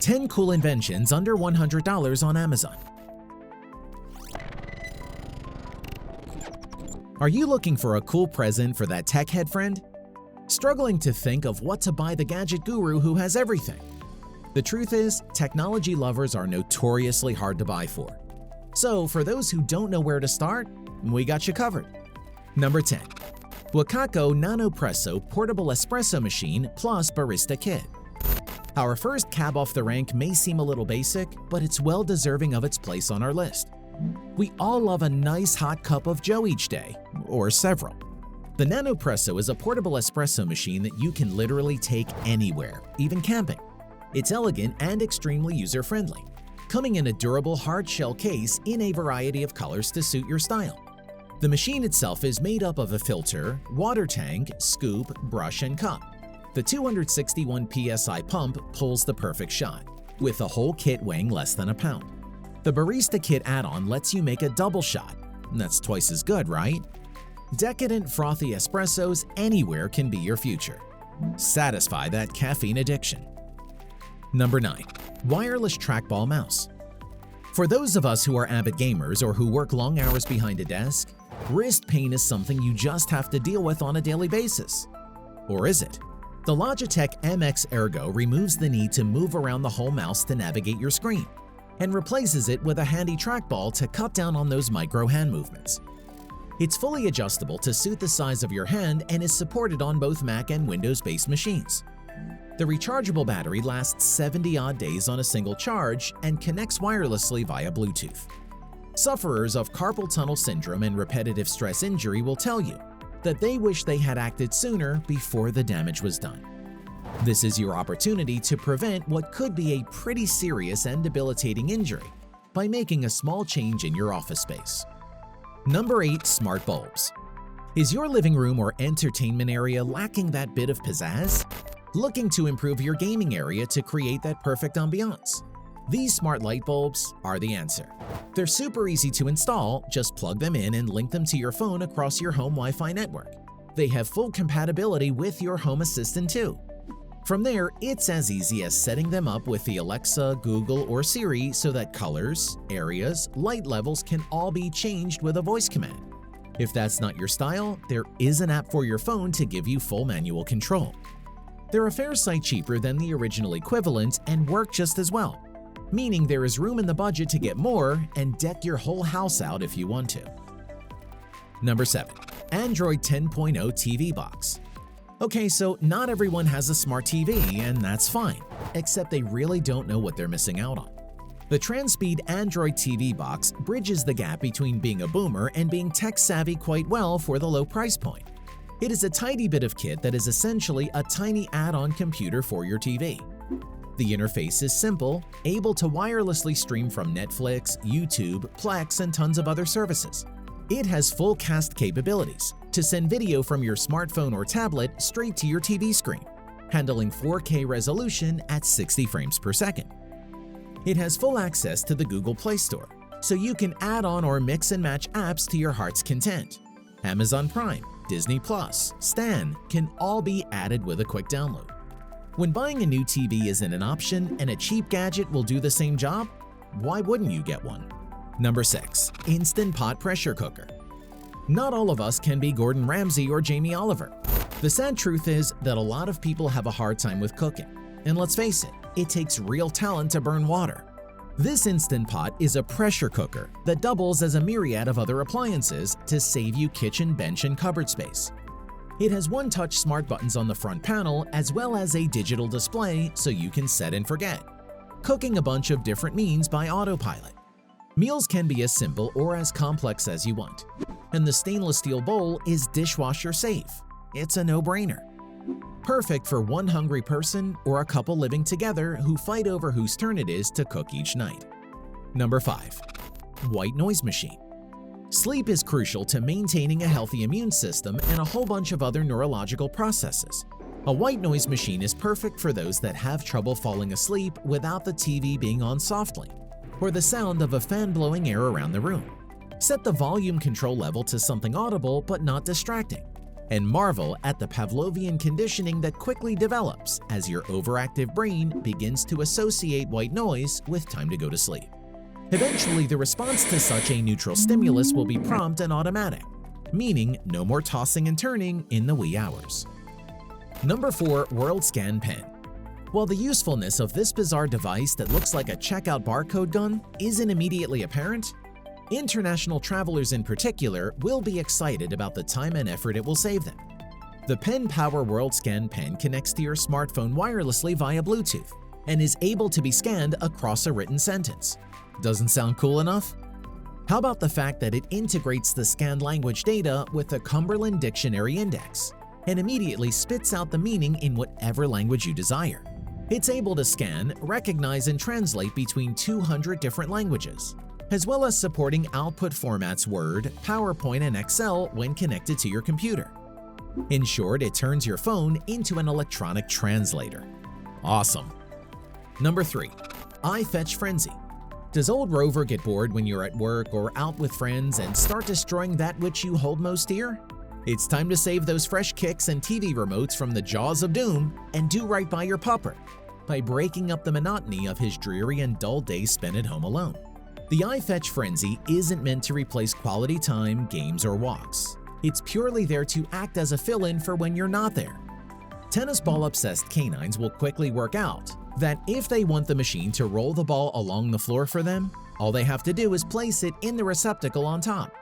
10 cool inventions under $100 on Amazon. Are you looking for a cool present for that tech head friend? Struggling to think of what to buy the gadget guru who has everything? The truth is, technology lovers are notoriously hard to buy for. So for those who don't know where to start, we got you covered. Number 10. Wakako Nanopresso Portable Espresso Machine plus Barista Kit. Our first cab off the rank may seem a little basic, but it's well deserving of its place on our list. We all love a nice hot cup of joe each day, or several. The Nanopresso is a portable espresso machine that you can literally take anywhere, even camping. It's elegant and extremely user-friendly, coming in a durable hard-shell case in a variety of colors to suit your style. The machine itself is made up of a filter, water tank, scoop, brush, and cup. The 261 psi pump pulls the perfect shot, with the whole kit weighing less than a pound. The Barista Kit add-on lets you make a double shot. That's twice as good, right? Decadent, frothy espressos anywhere can be your future. Satisfy that caffeine addiction. Number 9. Wireless Trackball Mouse. For those of us who are avid gamers or who work long hours behind a desk, wrist pain is something you just have to deal with on a daily basis. Or is it? The Logitech MX Ergo removes the need to move around the whole mouse to navigate your screen, and replaces it with a handy trackball to cut down on those micro hand movements. It's fully adjustable to suit the size of your hand and is supported on both Mac and Windows-based machines. The rechargeable battery lasts 70-odd days on a single charge and connects wirelessly via Bluetooth. Sufferers of carpal tunnel syndrome and repetitive stress injury will tell you that they wish they had acted sooner before the damage was done. This is your opportunity to prevent what could be a pretty serious and debilitating injury by making a small change in your office space. Number 8. Smart Bulbs. Is your living room or entertainment area lacking that bit of pizzazz? Looking to improve your gaming area to create that perfect ambiance? These smart light bulbs are the answer. They're super easy to install, just plug them in and link them to your phone across your home Wi-Fi network. They have full compatibility with your Home Assistant too. From there, it's as easy as setting them up with the Alexa, Google, or Siri so that colors, areas, light levels can all be changed with a voice command. If that's not your style, there is an app for your phone to give you full manual control. They're a fair sight cheaper than the original equivalent and work just as well, meaning there is room in the budget to get more and deck your whole house out if you want to. Number 7. Android 10.0 TV Box. Okay, so not everyone has a smart TV, and that's fine, except they really don't know what they're missing out on. The Transpeed Android TV Box bridges the gap between being a boomer and being tech-savvy quite well for the low price point. It is a tidy bit of kit that is essentially a tiny add-on computer for your TV. The interface is simple, able to wirelessly stream from Netflix, YouTube, Plex, and tons of other services. It has full cast capabilities to send video from your smartphone or tablet straight to your TV screen, handling 4K resolution at 60 frames per second. It has full access to the Google Play Store, so you can add on or mix and match apps to your heart's content. Amazon Prime, Disney+, Stan can all be added with a quick download. When buying a new TV isn't an option and a cheap gadget will do the same job, why wouldn't you get one? Number 6. Instant Pot Pressure Cooker. Not all of us can be Gordon Ramsay or Jamie Oliver. The sad truth is that a lot of people have a hard time with cooking. And let's face it, it takes real talent to burn water. This Instant Pot is a pressure cooker that doubles as a myriad of other appliances to save you kitchen, bench, and cupboard space. It has one-touch smart buttons on the front panel as well as a digital display so you can set and forget, cooking a bunch of different means by autopilot. Meals can be as simple or as complex as you want, and the stainless steel bowl is dishwasher safe. It's a no-brainer. Perfect for one hungry person or a couple living together who fight over whose turn it is to cook each night. Number 5. White Noise Machine. Sleep is crucial to maintaining a healthy immune system and a whole bunch of other neurological processes. A white noise machine is perfect for those that have trouble falling asleep without the TV being on softly, or the sound of a fan blowing air around the room. Set the volume control level to something audible but not distracting. and marvel at the Pavlovian conditioning that quickly develops as your overactive brain begins to associate white noise with time to go to sleep. Eventually, the response to such a neutral stimulus will be prompt and automatic, meaning no more tossing and turning in the wee hours. Number 4. WorldScanPen. While the usefulness of this bizarre device that looks like a checkout barcode gun isn't immediately apparent, international travelers in particular will be excited about the time and effort it will save them. The Pen Power WorldScanPen connects to your smartphone wirelessly via Bluetooth and is able to be scanned across a written sentence. Doesn't sound cool enough? How about the fact that it integrates the scanned language data with the Cumberland Dictionary Index and immediately spits out the meaning in whatever language you desire? It's able to scan, recognize, and translate between 200 different languages, as well as supporting output formats Word, PowerPoint, and Excel when connected to your computer. In short, it turns your phone into an electronic translator. Awesome! Number 3. iFetch Frenzy. Does old Rover get bored when you're at work or out with friends and start destroying that which you hold most dear? It's time to save those fresh kicks and TV remotes from the jaws of doom and do right by your pupper by breaking up the monotony of his dreary and dull days spent at home alone. The iFetch Frenzy isn't meant to replace quality time, games, or walks. It's purely there to act as a fill-in for when you're not there. Tennis ball-obsessed canines will quickly work out that if they want the machine to roll the ball along the floor for them, all they have to do is place it in the receptacle on top.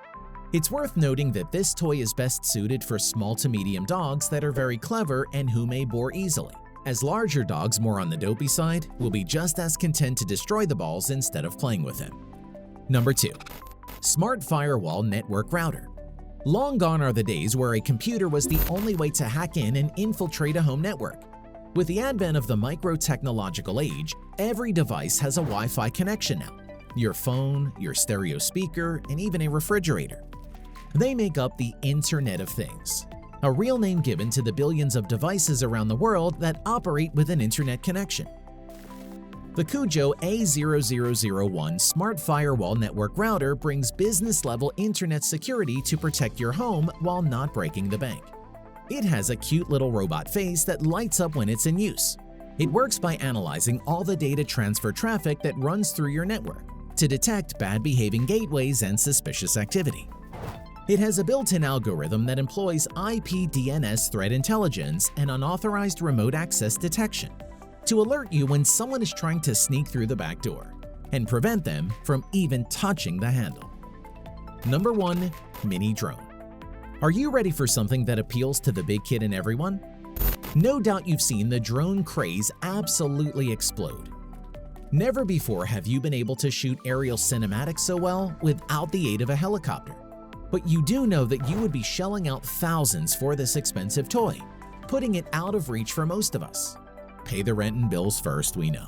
It's worth noting that this toy is best suited for small to medium dogs that are very clever and who may bore easily, as larger dogs more on the dopey side will be just as content to destroy the balls instead of playing with them. Number 2. Smart Firewall Network Router. Long gone are the days where a computer was the only way to hack in and infiltrate a home network. With the advent of the micro-technological age, every device has a Wi-Fi connection now. Your phone, your stereo speaker, and even a refrigerator. They make up the Internet of Things, a real name given to the billions of devices around the world that operate with an internet connection. The Cujo A0001 Smart Firewall Network Router brings business-level internet security to protect your home while not breaking the bank. It has a cute little robot face that lights up when it's in use. It works by analyzing all the data transfer traffic that runs through your network to detect bad-behaving gateways and suspicious activity. It has a built-in algorithm that employs IP DNS threat intelligence and unauthorized remote access detection to alert you when someone is trying to sneak through the back door and prevent them from even touching the handle. Number 1. Mini Drone. Are you ready for something that appeals to the big kid in everyone? No doubt you've seen the drone craze absolutely explode. Never before have you been able to shoot aerial cinematics so well without the aid of a helicopter. But you do know that you would be shelling out thousands for this expensive toy, putting it out of reach for most of us. Pay the rent and bills first, we know.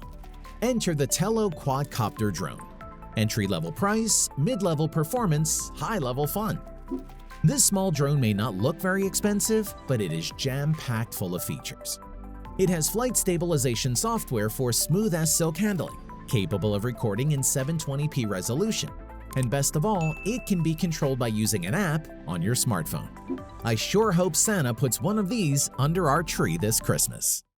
Enter the Tello Quadcopter Drone. Entry-level price, mid-level performance, high-level fun. This small drone may not look very expensive, but it is jam-packed full of features. It has flight stabilization software for smooth-as-silk handling, capable of recording in 720p resolution. And best of all, it can be controlled by using an app on your smartphone. I sure hope Santa puts one of these under our tree this Christmas.